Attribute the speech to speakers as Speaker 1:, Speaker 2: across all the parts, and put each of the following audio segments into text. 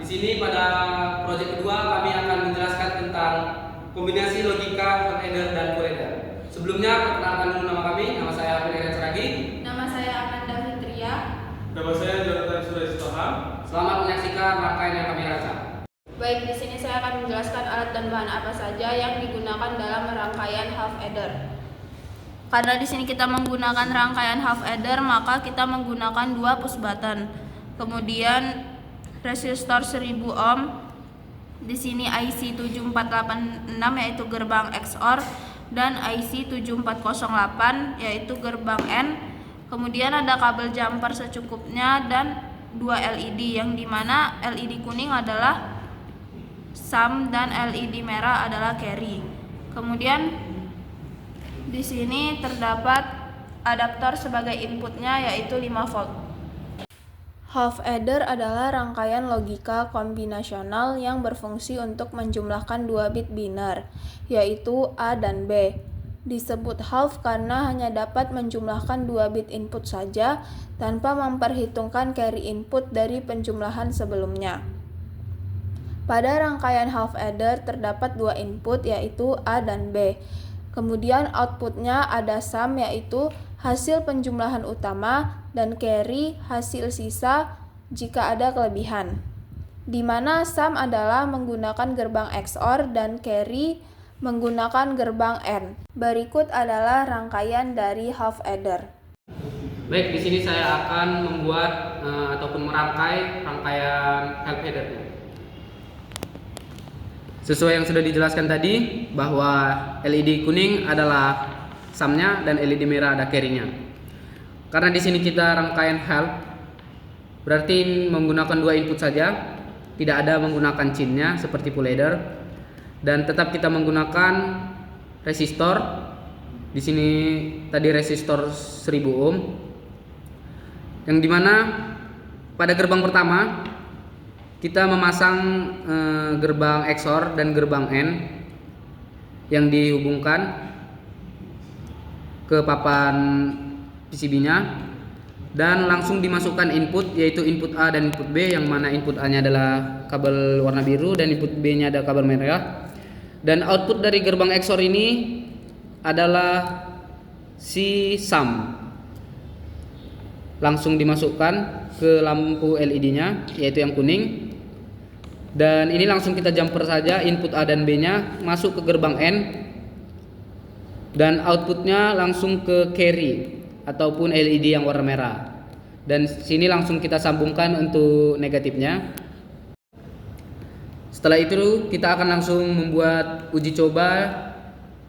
Speaker 1: sini pada proyek kedua kami akan menjelaskan tentang kombinasi logika half adder dan full adder. Sebelumnya perkenalkan dulu nama kami. Nama saya Hafid Saragi.
Speaker 2: Nama saya Amanda Fitria.
Speaker 3: Nama saya Jonathan Surestaham.
Speaker 1: Selamat menyaksikan rangkaian yang kami rancang.
Speaker 2: Baik, di sini saya akan menjelaskan alat dan bahan apa saja yang digunakan dalam rangkaian half adder. Karena di sini kita menggunakan rangkaian half adder, maka kita menggunakan 2 push button. Kemudian resistor 1000 ohm. Di sini IC 7486 yaitu gerbang XOR dan IC 7408 yaitu gerbang N. Kemudian ada kabel jumper secukupnya dan 2 LED yang dimana LED kuning adalah sum dan LED merah adalah carry. Kemudian di sini terdapat adaptor sebagai inputnya yaitu 5 volt. Half adder adalah rangkaian logika kombinasional yang berfungsi untuk menjumlahkan 2 bit biner, yaitu A dan B. Disebut half karena hanya dapat menjumlahkan 2 bit input saja tanpa memperhitungkan carry input dari penjumlahan sebelumnya. Pada rangkaian half adder terdapat 2 input yaitu A dan B. Kemudian outputnya ada sum yaitu hasil penjumlahan utama dan carry hasil sisa jika ada kelebihan. Di mana sum adalah menggunakan gerbang XOR dan carry menggunakan gerbang N. Berikut adalah rangkaian dari half adder.
Speaker 1: Baik, di sini saya akan membuat ataupun merangkai rangkaian half addernya. Sesuai yang sudah dijelaskan tadi bahwa LED kuning adalah sumnya dan LED merah ada carry-nya. Karena di sini kita rangkaian half, berarti menggunakan 2 input saja, tidak ada menggunakan chain-nya seperti full adder, dan tetap kita menggunakan resistor. Di sini tadi resistor 1000 ohm, yang dimana pada gerbang pertama kita memasang gerbang XOR dan gerbang N yang dihubungkan ke papan PCB-nya dan langsung dimasukkan input yaitu input A dan input B, yang mana input A-nya adalah kabel warna biru dan input B-nya ada kabel merah. Dan output dari gerbang XOR ini adalah si sum. Langsung dimasukkan ke lampu LED-nya yaitu yang kuning. Dan ini langsung kita jumper saja, input A dan B-nya masuk ke gerbang N dan outputnya langsung ke carry ataupun LED yang warna merah. Dan sini langsung kita sambungkan untuk negatifnya. Setelah itu kita akan langsung membuat uji coba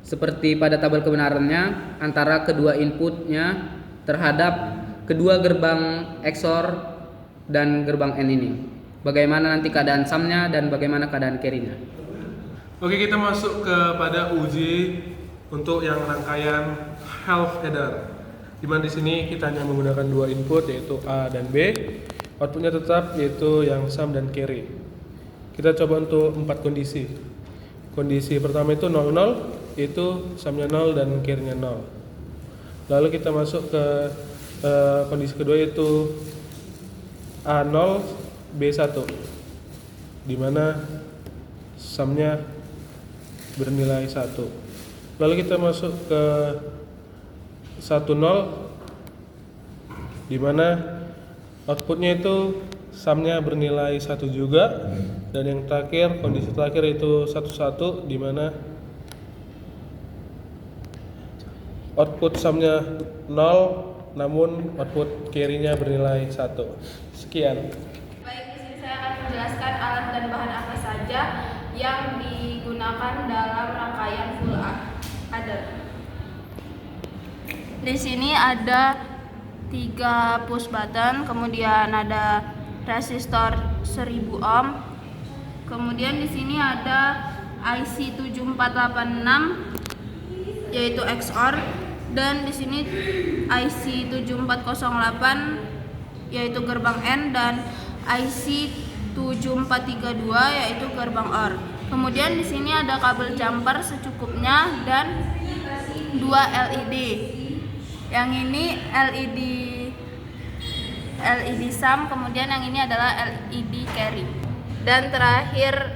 Speaker 1: seperti pada tabel kebenarannya antara kedua inputnya terhadap kedua gerbang XOR dan gerbang N ini. Bagaimana nanti keadaan sumnya dan bagaimana keadaan carry-nya.
Speaker 3: Oke, kita masuk kepada uji untuk yang rangkaian half adder. Dimana di sini kita hanya menggunakan 2 input yaitu A dan B. Outputnya tetap yaitu yang sum dan carry. Kita coba untuk 4 kondisi. Kondisi pertama itu 00 yaitu sumnya 0 dan carry-nya 0. Lalu kita masuk ke kondisi kedua yaitu A0 B1, dimana sumnya bernilai 1. Lalu kita masuk ke 10, dimana outputnya itu sumnya bernilai 1 juga. Dan yang terakhir, kondisi terakhir itu 11, dimana output sumnya 0 namun output carry-nya bernilai 1. Sekian.
Speaker 2: Baik, di sini saya akan menjelaskan alat dan bahan apa saja yang digunakan dalam rangkaian full adder. Di sini ada 3 push button, kemudian ada resistor 1000 ohm. Kemudian di sini ada IC 7486 yaitu XOR, dan di sini IC 7408 yaitu gerbang N dan IC 7432 yaitu gerbang OR. Kemudian di sini ada kabel jumper secukupnya dan 2 LED. Yang ini LED sum, kemudian yang ini adalah LED carry. Dan terakhir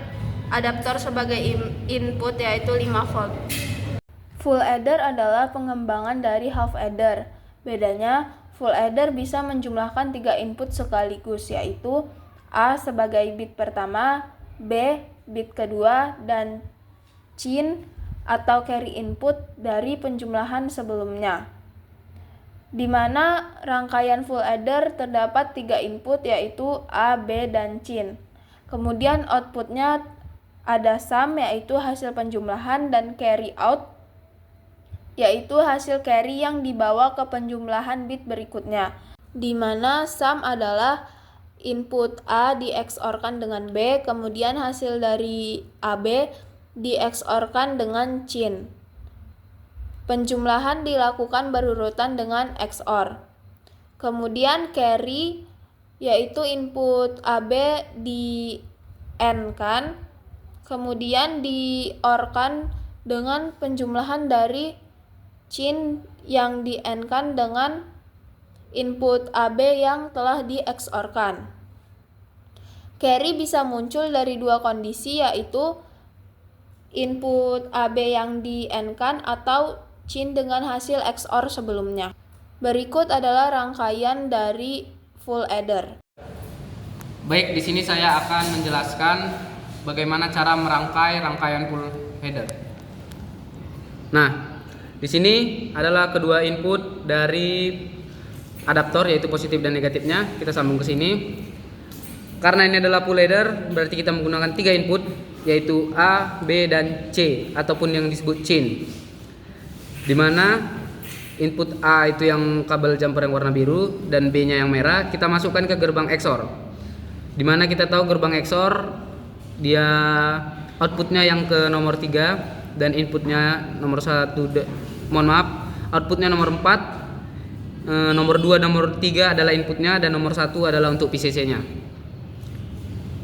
Speaker 2: adaptor sebagai input yaitu 5 volt. Full adder adalah pengembangan dari half adder. Bedanya, full adder bisa menjumlahkan 3 input sekaligus, yaitu A sebagai bit pertama, B bit kedua, dan cin atau carry input dari penjumlahan sebelumnya. Di mana rangkaian full adder terdapat 3 input yaitu A, B, dan cin. Kemudian outputnya ada sum yaitu hasil penjumlahan dan carry out yaitu hasil carry yang dibawa ke penjumlahan bit berikutnya. Di mana sum adalah input A di XOR-kan dengan B, kemudian hasil dari AB di XOR-kan dengan cin. Penjumlahan dilakukan berurutan dengan XOR. Kemudian carry yaitu input AB di AND-kan, kemudian di OR-kan dengan penjumlahan dari cin yang di AND-kan dengan input AB yang telah di XOR-kan. Carry bisa muncul dari 2 kondisi yaitu input AB yang di AND-kan atau cin dengan hasil XOR sebelumnya. Berikut adalah rangkaian dari full adder.
Speaker 1: Baik, di sini saya akan menjelaskan bagaimana cara merangkai rangkaian full adder. Nah, di sini adalah kedua input dari adaptor yaitu positif dan negatifnya. Kita sambung ke sini. Karena ini adalah full adder, berarti kita menggunakan 3 input yaitu A, B, dan C ataupun yang disebut cin. Di mana input A itu yang kabel jumper yang warna biru dan B-nya yang merah kita masukkan ke gerbang XOR. Di mana kita tahu gerbang XOR dia outputnya yang ke nomor 3 dan inputnya nomor 1 outputnya nomor 4, nomor 2 nomor 3 adalah inputnya dan nomor 1 adalah untuk PCC-nya.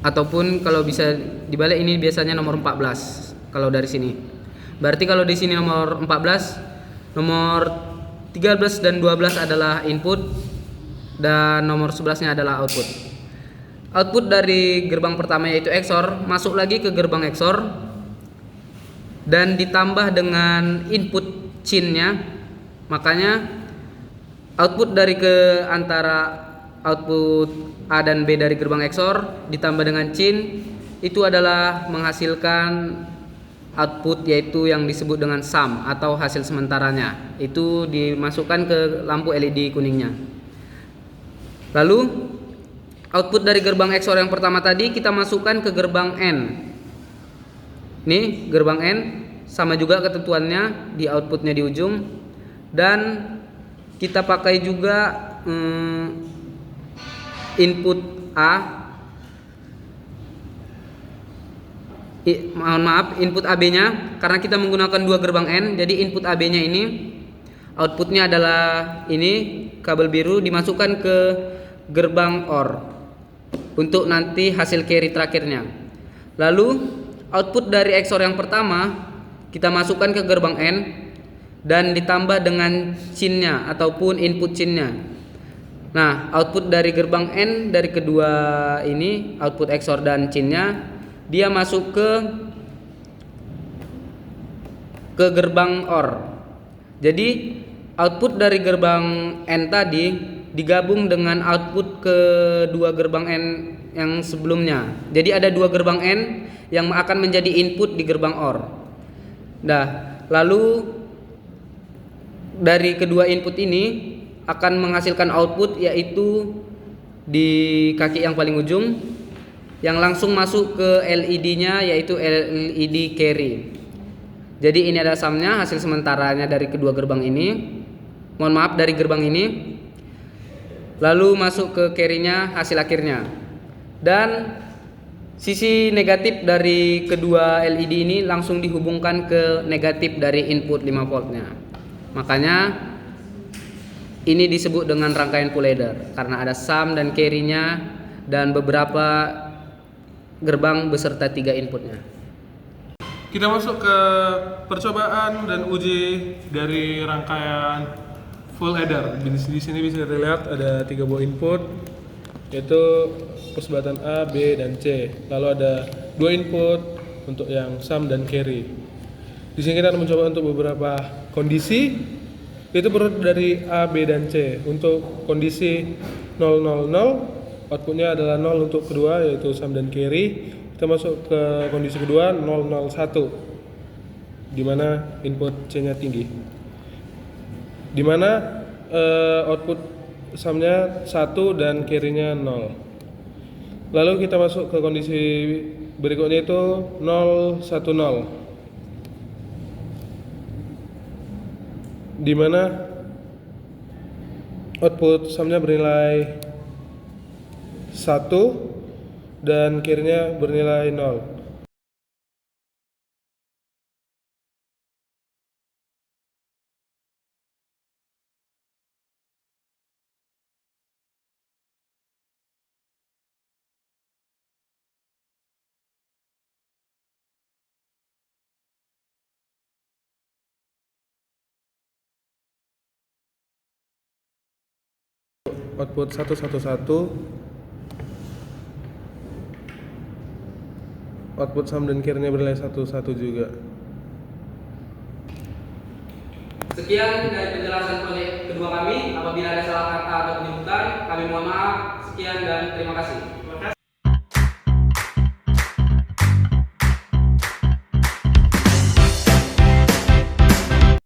Speaker 1: Ataupun kalau bisa dibalik ini biasanya nomor 14 kalau dari sini. Berarti kalau di sini nomor 14, nomor 13 dan 12 adalah input dan nomor 11-nya adalah output. Output dari gerbang pertama yaitu XOR masuk lagi ke gerbang XOR dan ditambah dengan input cin-nya. Makanya output dari ke antara output A dan B dari gerbang XOR ditambah dengan cin itu adalah menghasilkan output yaitu yang disebut dengan sum atau hasil sementaranya. Itu dimasukkan ke lampu LED kuningnya. Lalu output dari gerbang XOR yang pertama tadi kita masukkan ke gerbang N. Nih gerbang N sama juga ketentuannya di outputnya di ujung, dan kita pakai juga input A. Input AB-nya karena kita menggunakan 2 gerbang N, jadi input AB-nya ini outputnya adalah ini kabel biru dimasukkan ke gerbang OR untuk nanti hasil carry terakhirnya. Lalu output dari XOR yang pertama kita masukkan ke gerbang N dan ditambah dengan cin-nya ataupun input cin-nya. Nah, output dari gerbang N dari kedua ini, output XOR dan cin-nya, dia masuk ke gerbang OR. Jadi output dari gerbang N tadi digabung dengan output kedua gerbang N yang sebelumnya. Jadi ada 2 gerbang N yang akan menjadi input di gerbang OR. Nah, lalu dari kedua input ini akan menghasilkan output yaitu di kaki yang paling ujung yang langsung masuk ke LED-nya yaitu LED carry. Jadi ini adalah sumnya, hasil sementaranya dari kedua gerbang ini. Dari gerbang ini. Lalu masuk ke carry-nya, hasil akhirnya. Dan sisi negatif dari kedua LED ini langsung dihubungkan ke negatif dari input 5 voltnya. Makanya ini disebut dengan rangkaian full adder karena ada sum dan carry-nya dan beberapa gerbang beserta 3 inputnya.
Speaker 3: Kita masuk ke percobaan dan uji dari rangkaian full adder. Di sini bisa dilihat ada 3 buah input, yaitu persebatan A, B, dan C. Lalu ada dua input untuk yang sum dan carry. Di sini kita akan mencoba untuk beberapa kondisi, itu berarti dari A, B, dan C. Untuk kondisi 0, 0, 0, outputnya adalah 0 untuk kedua, yaitu sum dan carry. Kita masuk ke kondisi kedua 0, 0, 1, di mana input C-nya tinggi. Di mana output sumnya 1 dan carry-nya 0. Lalu kita masuk ke kondisi berikutnya itu 0, 1, 0, di mana output sumnya bernilai 1 dan carry-nya bernilai 0. Output 1, 1, 1, output sum dan carry-nya bernilai 1, 1 juga.
Speaker 1: Sekian dari penjelasan proyek kedua kami. Apabila ada salah kata atau penyebutan, kami mohon maaf. Sekian dan terima kasih.